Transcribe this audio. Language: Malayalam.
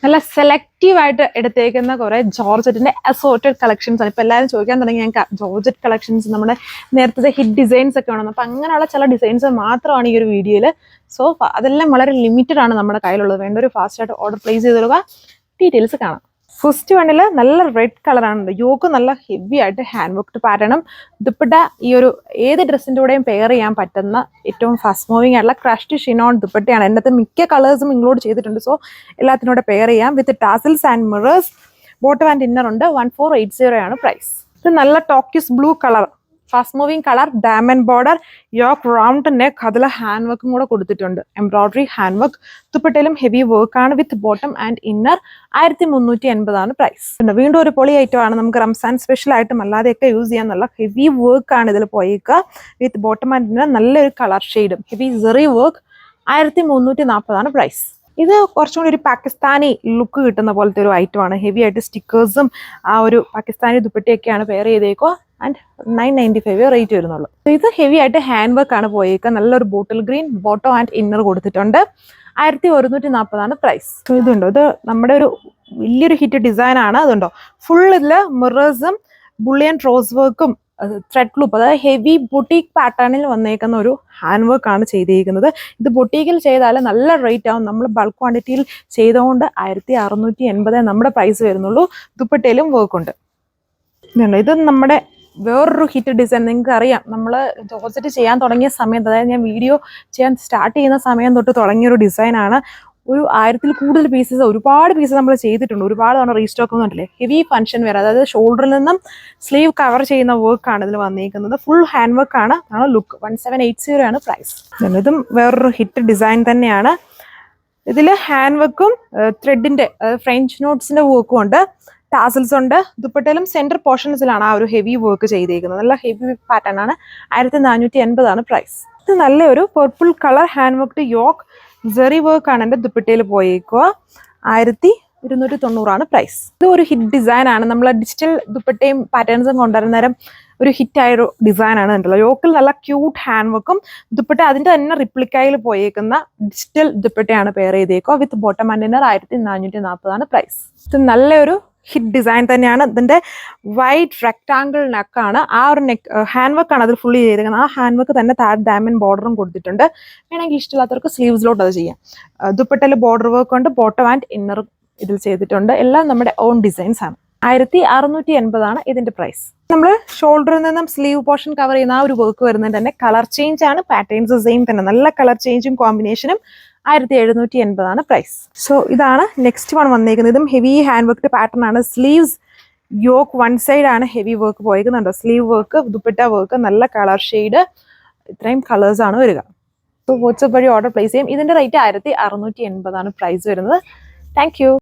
നല്ല സെലക്റ്റീവ് ആയിട്ട് എടുത്തേക്കുന്ന കുറെ ജോർജറ്റിന്റെ അസോർട്ടഡ് കളക്ഷൻസ് ആണ്. ഇപ്പൊ എല്ലാവരും ചോദിക്കാൻ തുടങ്ങി ഞങ്ങൾക്ക് ജോർജറ്റ് കളക്ഷൻസ് നമ്മുടെ നേരത്തെ ഹിറ്റ് ഡിസൈൻസ് ഒക്കെ വേണം. അപ്പൊ അങ്ങനെയുള്ള ചില ഡിസൈൻസ് മാത്രമാണ് ഈ ഒരു വീഡിയോയിൽ. സോ അതെല്ലാം വളരെ ലിമിറ്റഡ് ആണ് നമ്മുടെ കയ്യിലുള്ളത്. വേണ്ട ഒരു ഫാസ്റ്റ് ആയിട്ട് ഓർഡർ പ്ലേസ് ചെയ്തിടുക. ഡീറ്റെയിൽസ് കാണാം. ഫസ്റ്റ് വണ്ണിൽ നല്ല റെഡ് കളറാണ്. യോക്ക് നല്ല ഹെവി ആയിട്ട് ഹാൻഡ് വർക്ക്ഡ് പാറ്റേണും ദുപ്പട്ട ഈ ഒരു ഏത് ഡ്രസ്സിൻ്റെ കൂടെയും പെയർ ചെയ്യാൻ പറ്റുന്ന ഏറ്റവും ഫാസ്റ്റ് മൂവിങ് ആയിട്ടുള്ള ക്രഷ്ഡ് ഷിനോൺ ദുപ്പട്ടയാണ്. അതിനകത്ത് മിക്ക കളേഴ്സും ഇൻക്ലൂഡ് ചെയ്തിട്ടുണ്ട്. സോ എല്ലാത്തിനൂടെ പെയർ ചെയ്യാം. With tassels and mirrors. Bottom and inner ഉണ്ട്. 1480 ആണ് പ്രൈസ്. ഇത് നല്ല turquoise blue colour, fast moving colour, diamond border, yoke round neck, അതിൽ ഹാൻഡ് വർക്കും കൂടെ കൊടുത്തിട്ടുണ്ട്. Embroidery hand work. ദുപ്പട്ടയിലും ഹെവി വർക്ക് ആണ്. With bottom and inner. 1380 ആണ് പ്രൈസ്. വീണ്ടും ഒരു പൊളി ഐറ്റം ആണ്. നമുക്ക് റംസാൻ സ്പെഷ്യൽ ആയിട്ടും അല്ലാതെയൊക്കെ യൂസ് ചെയ്യാൻ നല്ല ഹെവി വർക്ക് ആണ് ഇതിൽ പോയേക്കുക. വിത്ത് ബോട്ടം ആൻഡ് ഇന്നർ നല്ലൊരു കളർ ഷെയ്ഡും ഹെവി സെറി വർക്ക്. 1340 ആണ് പ്രൈസ്. ഇത് കുറച്ചും കൂടി ഒരു പാകിസ്ഥാനി ലുക്ക് കിട്ടുന്ന പോലത്തെ ഒരു ഐറ്റം ആണ്. ഹെവി ആയിട്ട് സ്റ്റിക്കേഴ്സും ആ ഒരു പാകിസ്ഥാനി ദുപ്പട്ടയൊക്കെയാണ് പെയർ ചെയ്തേക്കുക. ആൻഡ് 995 റേറ്റ് വരുന്നുള്ളൂ. ഇത് ഹെവി ആയിട്ട് ഹാൻഡ് വർക്ക് ആണ് പോയേക്കുക. നല്ലൊരു bottle green bottom and inner കൊടുത്തിട്ടുണ്ട്. 1140 ആണ് പ്രൈസ്. ഇതുണ്ടോ, ഇത് നമ്മുടെ ഒരു വലിയൊരു ഹിറ്റ് ഡിസൈൻ ആണ്. അതുണ്ടോ, ഫുൾ ഇതിൽ മിറേഴ്സും ബുള്ളിയൻ റോസ് വർക്കും ത്രെഡ് ലൂപ്പ്, അതായത് ഹെവി ബൊട്ടീക്ക് പാറ്റേണിൽ വന്നേക്കുന്ന ഒരു ഹാൻഡ് വർക്ക് ആണ് ചെയ്തിരിക്കുന്നത്. ഇത് ബൊട്ടീക്കിൽ ചെയ്താൽ നല്ല റേറ്റ് ആവും. നമ്മൾ ബൾക്ക് ക്വാണ്ടിറ്റിയിൽ ചെയ്തുകൊണ്ട് 1680 നമ്മുടെ പ്രൈസ് വരുന്നുള്ളൂ. ദുപ്പട്ടയിലും വർക്ക് ഉണ്ട്. ഇത് നമ്മുടെ വേറൊരു ഹിറ്റ് ഡിസൈൻ. നിങ്ങൾക്ക് അറിയാം, നമ്മൾ ജോർജറ്റ് ചെയ്യാൻ തുടങ്ങിയ സമയത്ത്, അതായത് ഞാൻ വീഡിയോ ചെയ്യാൻ സ്റ്റാർട്ട് ചെയ്യുന്ന സമയം തൊട്ട് തുടങ്ങിയൊരു ഡിസൈനാണ്. ഒരു 1000-ൽ കൂടുതൽ പീസസ്, ഒരുപാട് പീസസ് നമ്മൾ ചെയ്തിട്ടുണ്ട്. ഒരുപാട് തവണ റീസ്റ്റോക്ക് ഒന്നുമില്ലേ. ഹെവി ഫംഗ്ഷൻ വെയർ, അതായത് ഷോൾഡറിൽ നിന്നും സ്ലീവ് കവർ ചെയ്യുന്ന വർക്കാണ് ഇതിൽ വന്നിരിക്കുന്നത്. ഫുൾ ഹാൻഡ് വർക്കാണ് ലുക്ക്. 1780 ആണ് പ്രൈസ്. ഇതും വേറൊരു ഹിറ്റ് ഡിസൈൻ തന്നെയാണ്. ഇതിൽ ഹാൻഡ് വർക്കും ത്രെഡിന്റെ ഫ്രഞ്ച് നോട്ട്സിന്റെ വർക്കും ഉണ്ട്. ടാസൽസ് ഉണ്ട്. ദുപ്പട്ടയിലും സെന്റർ പോർഷൻസിലാണ് ആ ഒരു ഹെവി വർക്ക് ചെയ്തേക്കുന്നത്. നല്ല ഹെവി പാറ്റേൺ ആണ്. 1480 ആണ് പ്രൈസ്. ഇത് നല്ലൊരു purple colour hand worked yoke zari work ആണ് എൻ്റെ ദുപ്പട്ടയിൽ പോയേക്കുക. 1290 ആണ് പ്രൈസ്. ഇത് ഒരു ഹിറ്റ് ഡിസൈൻ ആണ്. നമ്മൾ ഡിജിറ്റൽ ദുപ്പട്ടയും പാറ്റേൺസും കൊണ്ടുവരുന്ന നേരം ഒരു ഹിറ്റായൊരു ഡിസൈൻ ആണ് ഉണ്ടല്ലോ. യോക്കിൽ നല്ല ക്യൂട്ട് ഹാൻഡ് വർക്കും ദുപ്പട്ട അതിന്റെ തന്നെ റിപ്ലിക്കയിൽ പോയേക്കുന്ന ഡിജിറ്റൽ ദുപ്പട്ടയാണ് പെയർ ചെയ്തേക്കുക. വിത്ത് ബോട്ടം ആൻഡ് ഇന്നർ. 1440 ആണ് പ്രൈസ്. ഇത് നല്ലൊരു ഹിറ്റ് ഡിസൈൻ തന്നെയാണ്. ഇതിന്റെ വൈറ്റ് റെക്ടാങ്കിൾ നെക്കാണ്. ആ ഒരു നെക്ക് ഹാൻഡ് വർക്ക് ആണ് അതിൽ ഫുള്ളി ചെയ്തിരിക്കുന്നത്. ആ ഹാൻഡ് വർക്ക് തന്നെ താഴെ ഡയമണ്ട് ബോർഡറും കൊടുത്തിട്ടുണ്ട്. വേണമെങ്കിൽ ഇഷ്ടമില്ലാത്തവർക്ക് സ്ലീവ്സിലോട്ട് അത് ചെയ്യാം. ദുപ്പട്ടയിൽ ബോർഡർ വർക്ക് ഉണ്ട്. ബോട്ടം ആൻഡ് ഇന്നർ ഇതിൽ ചെയ്തിട്ടുണ്ട്. എല്ലാം നമ്മുടെ ഓൺ ഡിസൈൻസ് ആണ്. 1680 ആണ് ഇതിന്റെ പ്രൈസ്. നമ്മൾ ഷോൾഡറിൽ നിന്നും സ്ലീവ് പോർഷൻ കവർ ചെയ്യുന്ന ആ ഒരു വർക്ക് വരുന്നത് തന്നെ കളർ ചേഞ്ച് ആണ്. പാറ്റേൺസ് സെയിം തന്നെ. നല്ല കളർ ചേഞ്ചും കോമ്പിനേഷനും. 1780 ആണ് പ്രൈസ്. സോ ഇതാണ് നെക്സ്റ്റ് വൺ വന്നേക്കുന്നത്. ഇതും ഹെവി ഹാൻഡ് വർക്ക്ഡ് പാറ്റേൺ ആണ്. സ്ലീവ്സ് യോക്ക് വൺ സൈഡ് ആണ് ഹെവി വർക്ക് പോയേക്കുന്നുണ്ടോ. സ്ലീവ് വർക്ക്, ദുപ്പട്ട വർക്ക്, നല്ല കളർ ഷെയ്ഡ്, ഇത്രയും കളേഴ്സ് ആണ് വരിക. സോ വാട്സ്ആപ്പ് വഴി ഓർഡർ പ്ലേസ് ചെയ്യും. ഇതിന്റെ റേറ്റ് 1680 ആണ് പ്രൈസ് വരുന്നത്. Thank U.